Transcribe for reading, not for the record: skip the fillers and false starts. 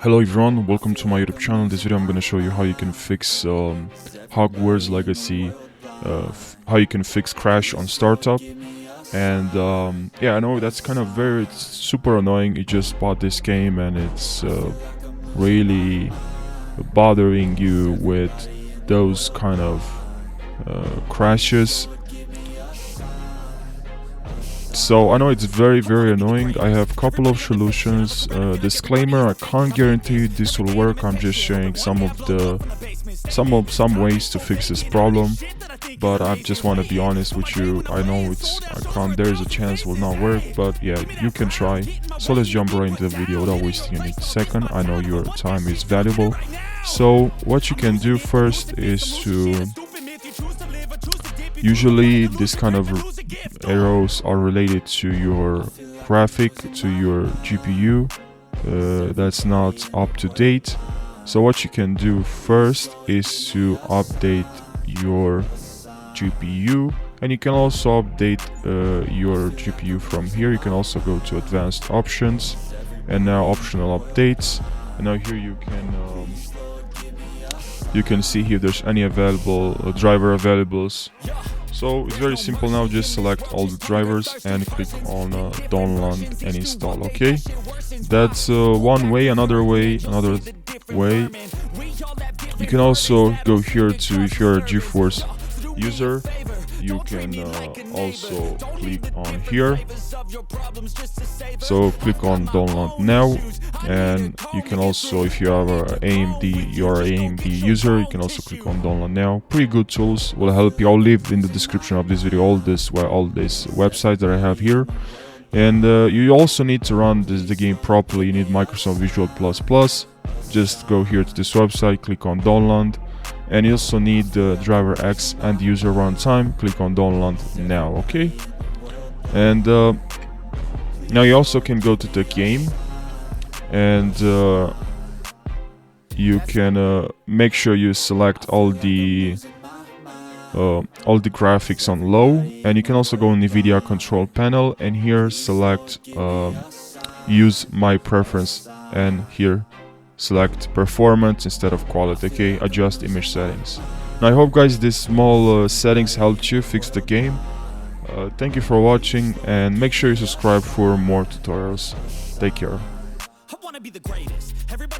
Hello everyone, welcome to my YouTube channel. In this video I'm going to show you how you can fix Hogwarts Legacy, how you can fix crash on startup. And yeah, I know that's kind of it's super annoying. You just bought this game and it's really bothering you with those kind of crashes. So I know it's very annoying. I have a couple of solutions. Disclaimer: I can't guarantee this will work. I'm just sharing some ways to fix this problem. But I just want to be honest with you. I know there's a chance it will not work, but yeah, you can try. So let's jump right into the video without wasting any second. I know your time is valuable. So what you can do first is to usually this kind of errors are related to your graphic, to your GPU that's not up to date. So what you can do first is to update your GPU, and you can also update your GPU from here. You can also go to advanced options and now optional updates, and now here you can see here there's any available driver availables. So it's very simple now. Just select all the drivers and click on download and install. Okay, that's one way. Another way, you can also go here to, if you're a GeForce user, you can also click on here. So click on download now, and you can also, if you have you're an AMD user, you can also click on download now. Pretty good tools, will help you. I'll leave in the description of this video all this websites that I have here. And you also need to run the game properly. You need Microsoft Visual++. Just go here to this website, click on download, and you also need the driver X and user runtime. Click on download now. Okay, and now you also can go to the game, and you can make sure you select all the graphics on low, and you can also go in NVIDIA control panel and here select use my preference, and here select performance instead of quality. Okay, adjust image settings. Now I hope guys this small settings helped you fix the game. Thank you for watching, and make sure you subscribe for more tutorials. Take care.